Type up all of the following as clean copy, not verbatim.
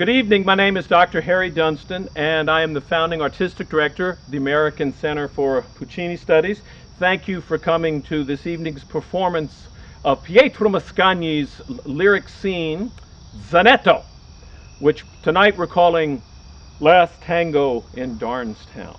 Good evening. My name is Dr. Harry Dunstan, and I am the founding artistic director of the American Center for Puccini Studies. Thank you for coming to this evening's performance of Pietro Mascagni's lyric scene, Zanetto, which tonight we're calling Last Tango in Darnestown.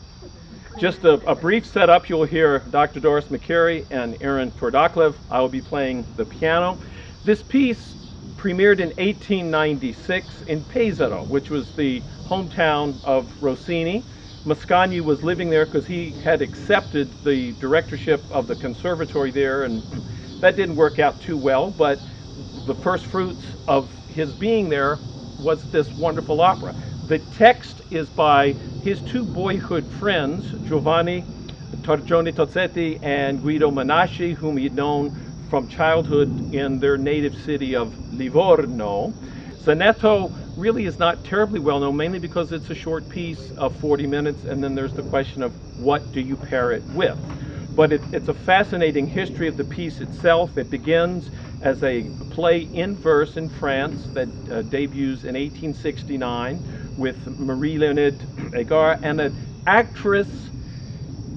Just a brief setup. You'll hear Dr. Doris McCary and Aaron Tordaklev. I will be playing the piano. This piece premiered in 1896 in Pesaro, which was the hometown of Rossini. Mascagni was living there because he had accepted the directorship of the conservatory there, and that didn't work out too well, but the first fruits of his being there was this wonderful opera. The text is by his two boyhood friends, Giovanni Tozzetti and Guido Menasci, whom he'd known from childhood in their native city of Livorno. Zanetto really is not terribly well known, mainly because it's a short piece of 40 minutes, and then there's the question of what do you pair it with. But it's a fascinating history of the piece itself. It begins as a play in verse in France that debuts in 1869 with Marie-Léonide Agar and an actress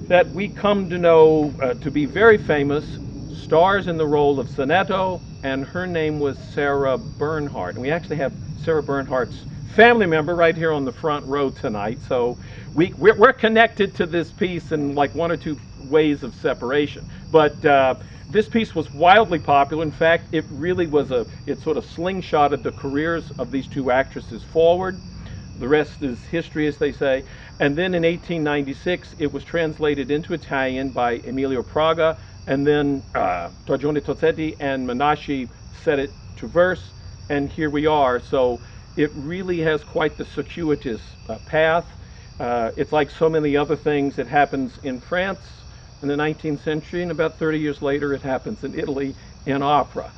that we come to know to be very famous, stars in the role of Zanetto, and her name was Sarah Bernhardt. And we actually have Sarah Bernhardt's family member right here on the front row tonight. So we're connected to this piece in like one or two ways of separation. But this piece was wildly popular. In fact, it really was it sort of slingshotted the careers of these two actresses forward. The rest is history, as they say. And then in 1896, it was translated into Italian by Emilio Praga, and then Giovanni Tozzetti and Menasci set it to verse, and here we are. So it really has quite the circuitous path. It's like so many other things. It happens in France in the 19th century, and about 30 years later it happens in Italy in opera.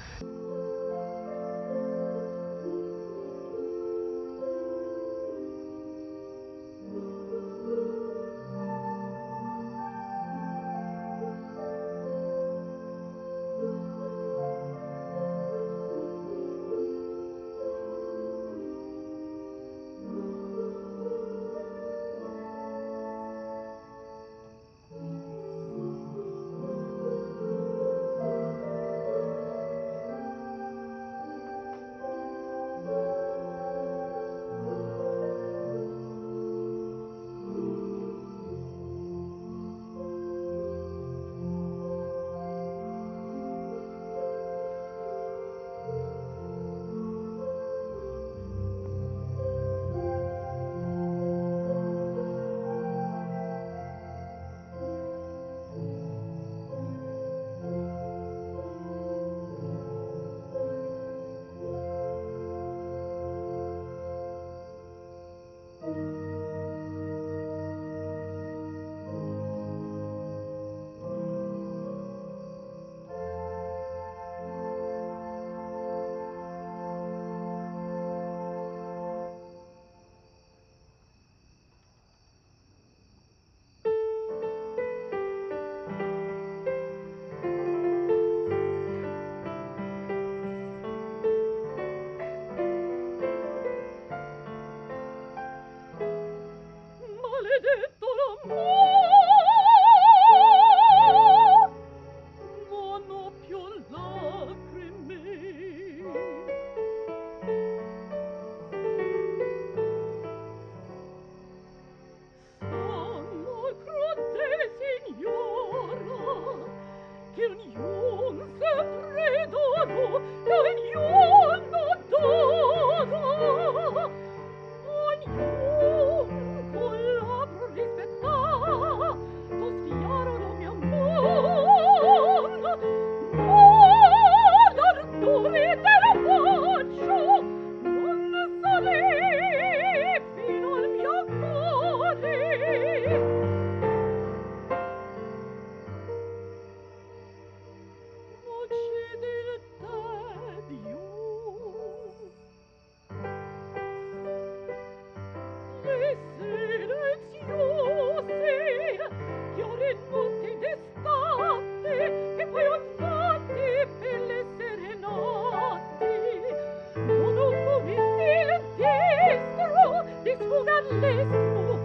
all'estro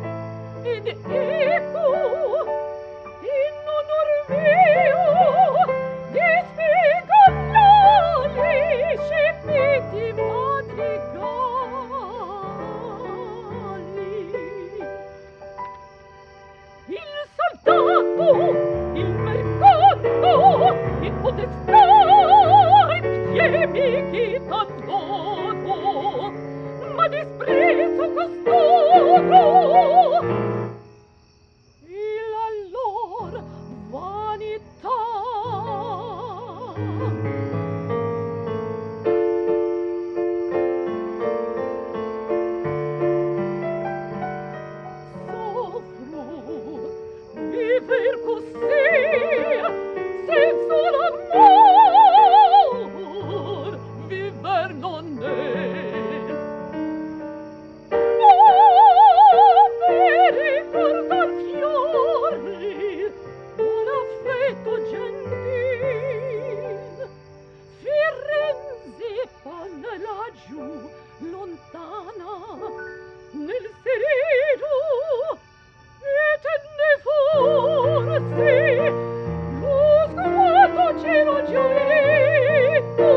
ed ecco in onor mio di spigololi scippiti madrigali. Il soldato, il mercato, il podestà, il piemi ghitan d'oro, ma disprezzo costoro e la lor vanità. Soffro viver così senza l'amor, viver non è. Mi ricordar fiori, un affetto gentil, Firenze panna laggiù, lontana, nel sereno, et ne forse lo sguardo cielo gioito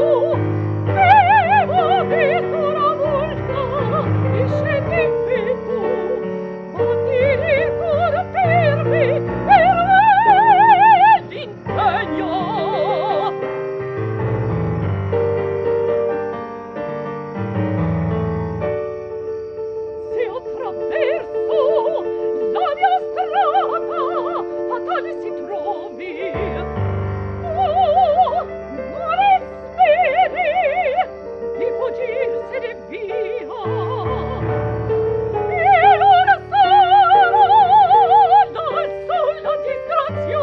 che m'ha visto una volta e scende in petto, ma ti ricorda per me l'impegno. Se attraverso la mia strada fatale si trovi, oh, non speri di fuggirsene via. E ora sarò dal sola disgraziata.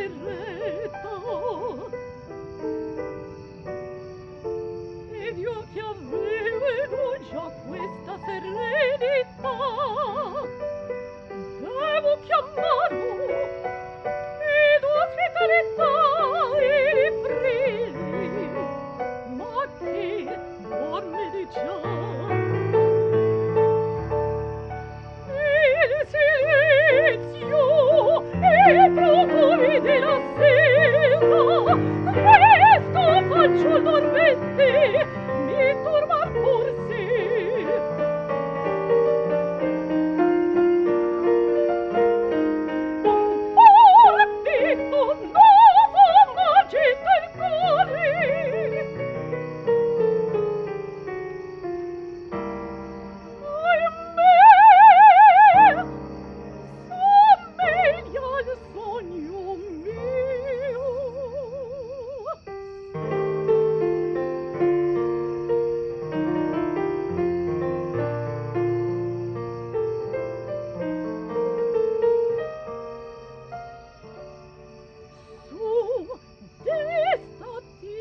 berretta, ed io che avevo già questa serenità, devo chiamarlo ed ospitalità e rifreni, ma che dorme di già. Il silenzio e i profumi della sera, questo fanciul dormente mi turba forse. Un palpito nuovo m'agita il cuore. Ahimè, somiglia al sogno mio. Su, destati.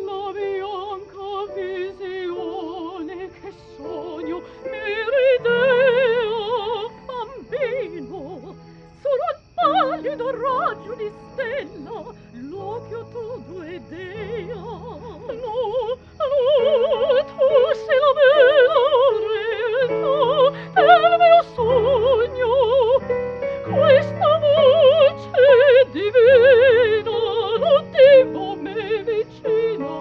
La bianca visione che sogno mi ridea bambino, solo un pallido raggio di stella l'occhio tu vedea. No, no, tu sei la bella realtà del mio sogno, questa voce divina l'udivo me vicina.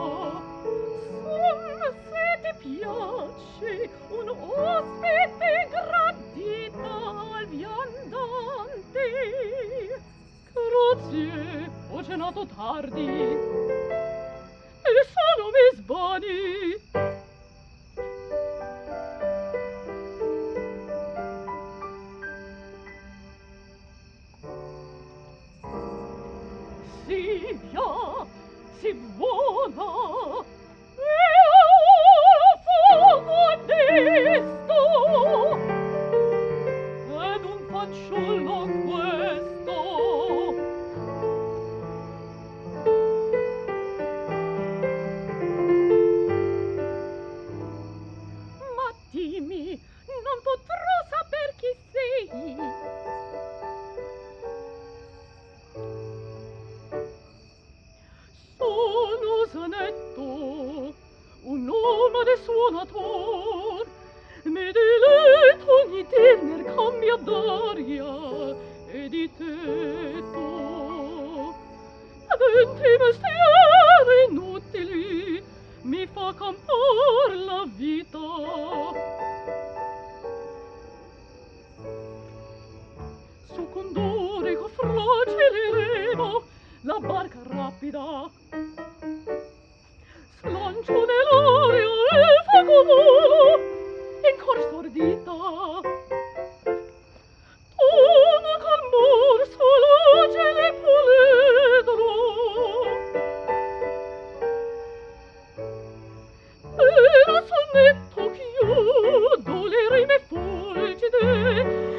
Se ti piace un ospite gradita al viandante. Grazie, ho cenato tardi e sono mi sbani. Si via, si buona, e un fuoco desto, ed un fanciullo questo. Ma dimmi, non potrò saper chi sei. Sono Zanetto, un nomade suonator, mi diletto ogni tenner cambia d'aria e di tetto. Venti mestieri inutili mi fa campar la vita. Su condorico fragile remo la barca rapida slancio nell'aria il fuoco volo in cor stordita. Tona col morso l'agile puledro, era sonetto chiudo le rime fulgide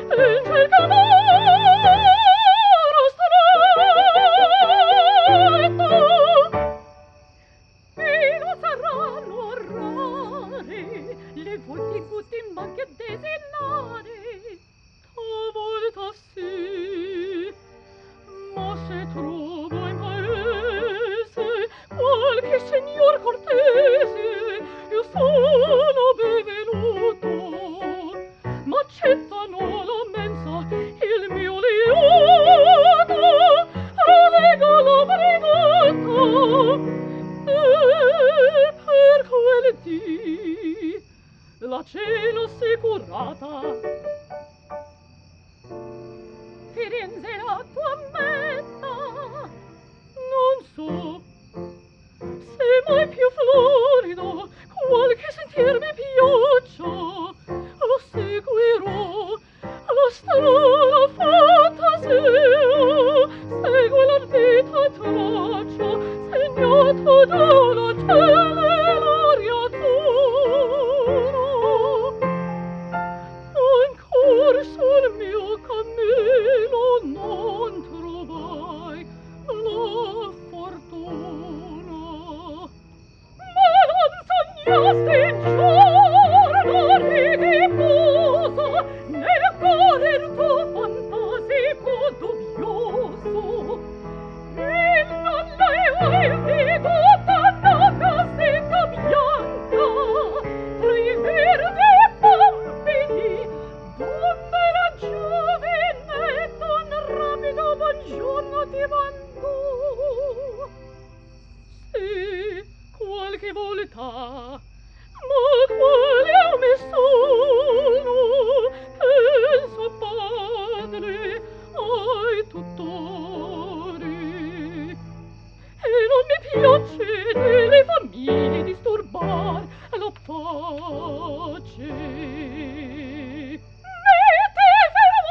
e il ciel calore stretto. E lo saranno rare le volte gusti ma che designare. Talvolta sì, ma se trovo in paese qualche signor cortese, io sono benvenuto, m'accettano la mensa il mio liuto, relega la brigata. E per quel dì la cena assicurata. Firenze la tua meta, non so se mai più florido qualche sentier mi piaccia, lo seguirò, lo strana fantasia, segue l'ardita traccia, segnato dalla teleria azzurra. volta, ma quale me sono, penso padre ai tutori, e non mi piace delle famiglie disturbar la pace. Ne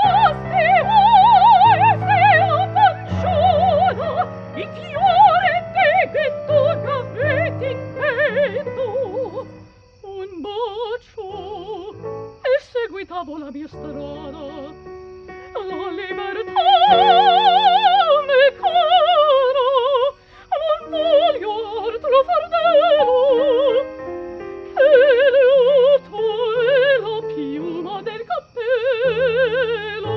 fermaste voi se la fanciulla il fiore te ghetto t'avete in petto un bacio e seguitavo la mia strada la libertà me cara non voglio altro fardello che l'uto e la piuma del cappello.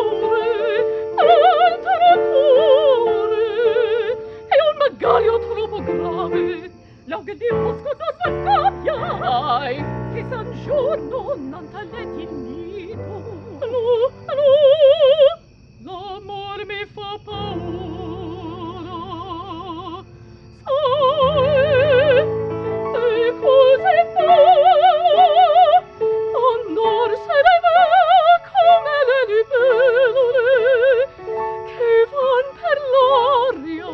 Amore, tanto cuore, e un maggaio troppo grave, l'auge di bosco tanto scappia, ai, che san giorno non taglietti il nido. L'amor mi fa paura, sai, e così fa, andar se ne va come le libellule che van per l'aria.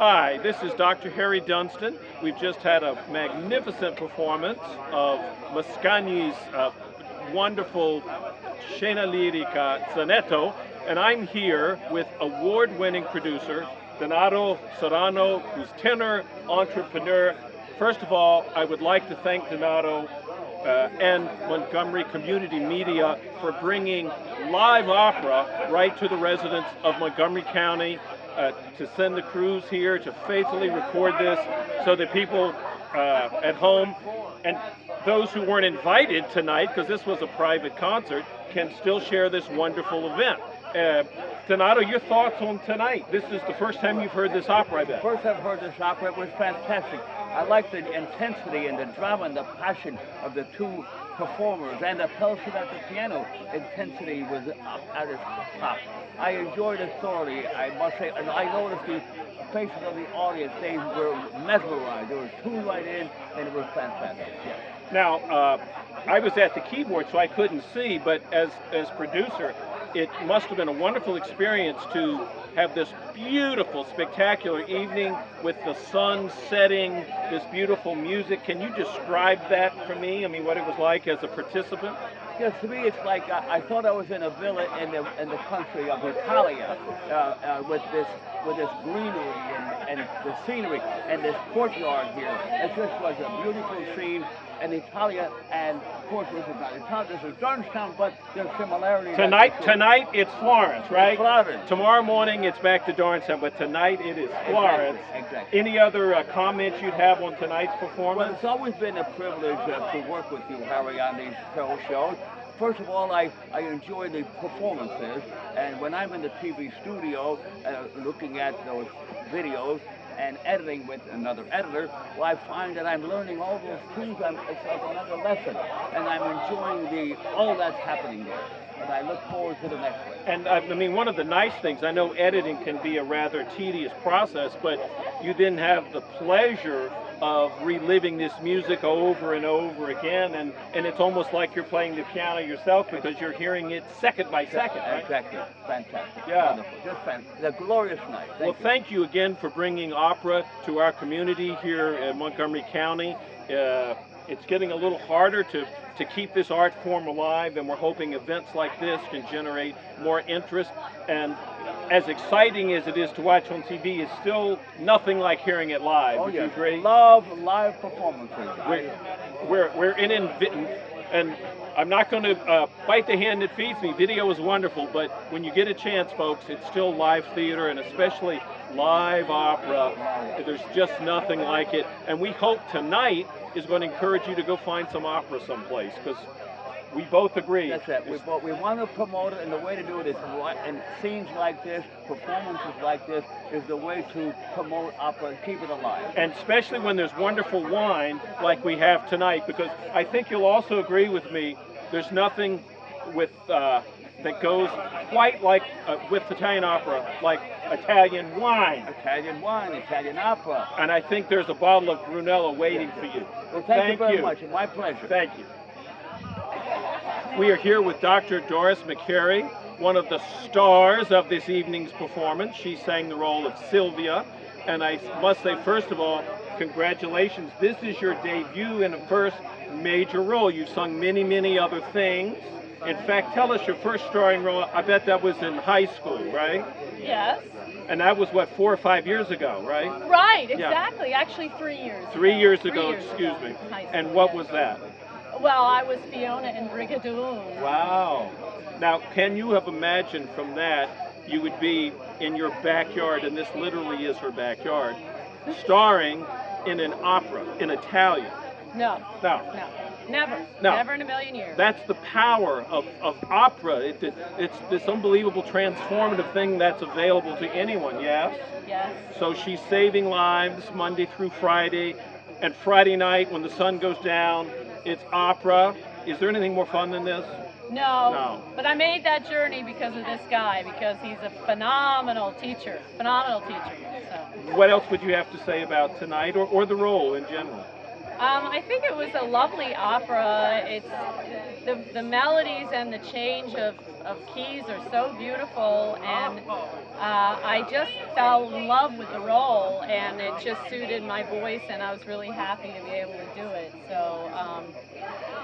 Hi, this is Dr. Harry Dunstan. We've just had a magnificent performance of Mascagni's wonderful Scena Lirica Zanetto, and I'm here with award-winning producer Donato Serrano, who's tenor, entrepreneur. First of all, I would like to thank Donato and Montgomery Community Media for bringing live opera right to the residents of Montgomery County, to send the crews here to faithfully record this so that people at home and those who weren't invited tonight, because this was a private concert, can still share this wonderful event. Donato, your thoughts on tonight? This is the first time you've heard this opera, I bet. First I've heard this opera, it was fantastic. I like the intensity and the drama and the passion of the two performers, and the person at the piano intensity was up at its top. I enjoyed it thoroughly, I must say, and I noticed the faces of the audience, they were mesmerized. They were tuned right in, and it was fantastic. Yeah. Now, I was at the keyboard, so I couldn't see, but as producer, it must have been a wonderful experience to have this beautiful, spectacular evening with the sun setting, this beautiful music. Can you describe that for me? I mean, what it was like as a participant? Yes, to me it's like I thought I was in a villa in the country of Italia with this greenery and the scenery and this courtyard here. It just was a beautiful scene. And Italia, and of course this is not Italia, this is Johnstown, but there's similarities. Tonight it's Florence, right? It's Florence. Tomorrow morning it's back to Darnestown, but tonight it is Florence. Exactly. Any other comments you'd have on tonight's performance? Well, it's always been a privilege to work with you, Harry, on these shows. First of all, I enjoy the performances, and when I'm in the TV studio looking at those videos, and editing with another editor, well, I find that I'm learning all those things. It's like another lesson, and I'm enjoying all that's happening there. And I look forward to the next one. And I mean, one of the nice things, I know editing can be a rather tedious process, but you then have the pleasure of reliving this music over and over again, and it's almost like you're playing the piano yourself because you're hearing it second by second, right? Exactly. Fantastic. Yeah. Wonderful. Just fantastic. A glorious night. Thank you again for bringing opera to our community here in Montgomery County. It's getting a little harder to keep this art form alive, and we're hoping events like this can generate more interest. And as exciting as it is to watch on TV, it's still nothing like hearing it live. Would you agree? Love live performances. We're in and I'm not going to bite the hand that feeds me. Video is wonderful, but when you get a chance, folks, it's still live theater, and especially live opera. There's just nothing like it. And we hope tonight is going to encourage you to go find some opera someplace, because We both agree. That's it. We want to promote it, and the way to do it is in scenes like this, performances like this, is the way to promote opera and keep it alive. And especially when there's wonderful wine like we have tonight, because I think you'll also agree with me, there's nothing with that goes quite like with Italian opera, like Italian wine. Italian wine, Italian opera. And I think there's a bottle of Brunello waiting for you. Well, thank you very much. My pleasure. Thank you. We are here with Dr. Doris McCary, one of the stars of this evening's performance. She sang the role of Sylvia, and I must say, first of all, congratulations. This is your debut in a first major role. You've sung many, many other things. In fact, tell us your first starring role. I bet that was in high school, right? Yes. And that was, what, 4 or 5 years ago, right? Right, exactly. Yeah. Actually, 3 years. 3 years ago, 3 years excuse ago. me. And what was that? Well, I was Fiona in Brigadoon. Wow. Now, can you have imagined from that you would be in your backyard, and this literally is her backyard, starring in an opera in Italian? No. No. No. Never. No. Never in a million years. That's the power of opera. It's this unbelievable transformative thing that's available to anyone, yes? Yes. So she's saving lives Monday through Friday, and Friday night when the sun goes down, it's opera. Is there anything more fun than this? No. No. But I made that journey because of this guy, because he's a phenomenal teacher. Phenomenal teacher. So. What else would you have to say about tonight, or the role in general? I think it was a lovely opera. It's the melodies and the change of keys are so beautiful, and I just fell in love with the role, and it just suited my voice, and I was really happy to be able to do it. So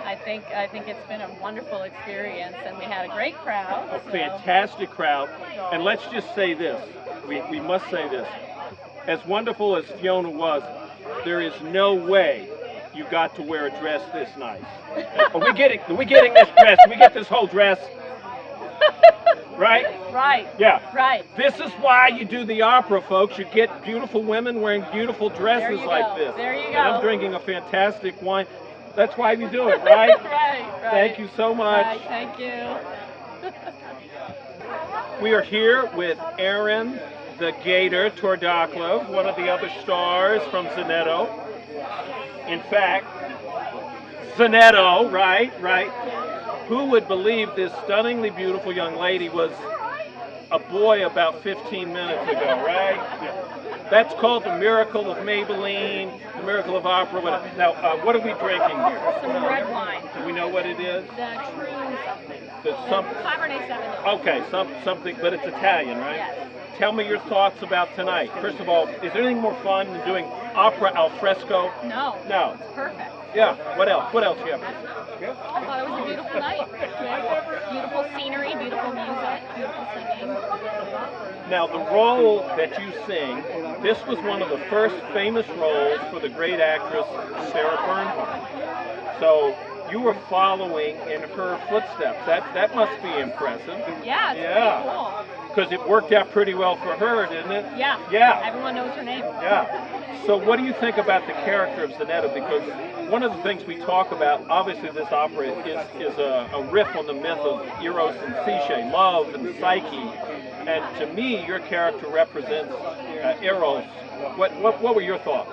I think it's been a wonderful experience, and we had a great crowd. A fantastic crowd, and let's just say this. We must say this. As wonderful as Fiona was, there is no way you got to wear a dress this nice. Are we getting this dress? Do we get this whole dress? Right? Right. Yeah. Right. This is why you do the opera, folks. You get beautiful women wearing beautiful dresses like this. There you go. And I'm drinking a fantastic wine. That's why we do it, right? Right. Thank you so much. Right, thank you. We are here with Aaron the Gator Tordaklo, one of the other stars from Zanetto. In fact, Zanetto, right. Who would believe this stunningly beautiful young lady was a boy about 15 minutes ago, right? Yeah. That's called the miracle of Maybelline, the miracle of opera. Now, what are we drinking here? Some red wine. Do we know what it is? The true something. Cabernet Sauvignon. Okay, something, but it's Italian, right? Yes. Tell me your thoughts about tonight. First of all, is there anything more fun than doing opera al fresco? No. No. It's perfect. Yeah. What else? What else do you have to say? I thought it was a beautiful night. Beautiful scenery, beautiful music, beautiful singing. Now, the role that you sing, this was one of the first famous roles for the great actress Sarah Bernhardt. So you were following in her footsteps. That must be impressive. Yeah, it's pretty cool. Because it worked out pretty well for her, didn't it? Yeah. Yeah. Everyone knows her name. Yeah. So what do you think about the character of Zanetto? Because one of the things we talk about, obviously this opera is a riff on the myth of Eros and Psyche, love and psyche. And to me, your character represents Eros. What were your thoughts?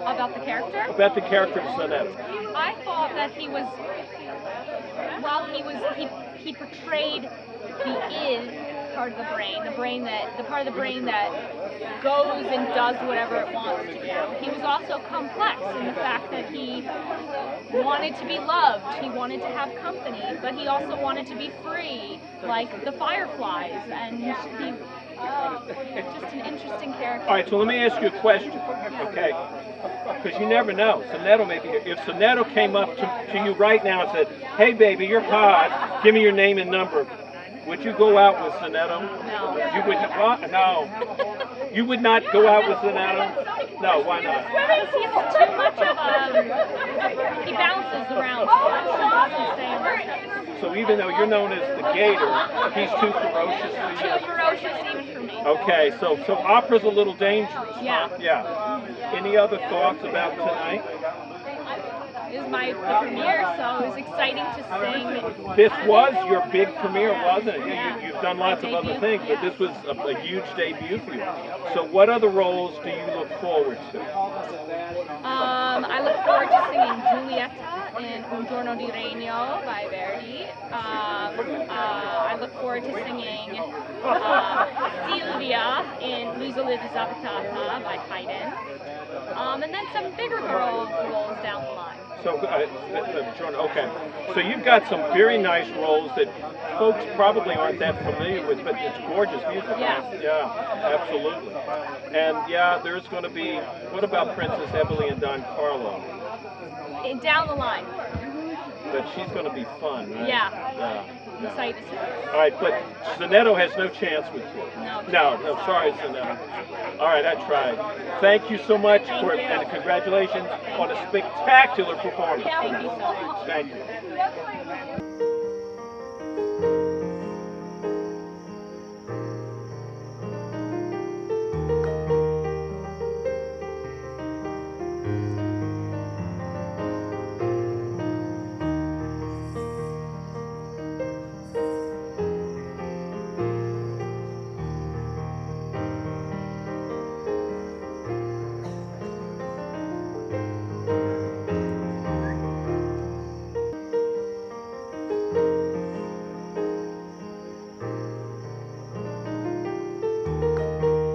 About the character? About the character of Zanetto. I thought that he was, well, he portrayed the id part of the brain the part of the brain that goes and does whatever it wants to do. He was also complex in the fact that he wanted to be loved, he wanted to have company, but he also wanted to be free, like the fireflies, and he just an interesting character. All right, so let me ask you a question, okay? Because you never know. Zanetto may be here. If Zanetto came up to you right now and said, "Hey, baby, you're hot. Give me your name and number," would you go out with Zanetto? No. You would not? What? No. You would not go out with Zanetto? No, why not? He's too much of a... He bounces around too much. He doesn't stay in one place. So even though you're known as the Gator, he's too ferocious for you? Too ferocious even for me. Okay, so opera's a little dangerous. Yeah. Huh? Yeah. Any other thoughts about tonight? is my premiere, so it was exciting to sing. This was your big premiere, wasn't it? Yeah. You've done lots of other Debut, things, but yeah. this was a huge debut for you. So what other roles do you look forward to? I look forward to singing Giulietta in Un giorno di regno by Verdi. I look forward to singing Silvia in L'isola disabitata by Haydn. And then some bigger girl roles down the line. So, okay. So you've got some very nice roles that folks probably aren't that familiar with, but it's gorgeous music. Yeah. Right? Yeah, absolutely. And yeah, there's going to be, what about Princess Emily and Don Carlo? Down the line. But she's going to be fun, right? Yeah. Excited to see her. All right, but Zanetto has no chance with you. No, sorry, Zanetto. All right, I tried. Thank you so much and congratulations on a spectacular performance. Thank you so much. Thank you.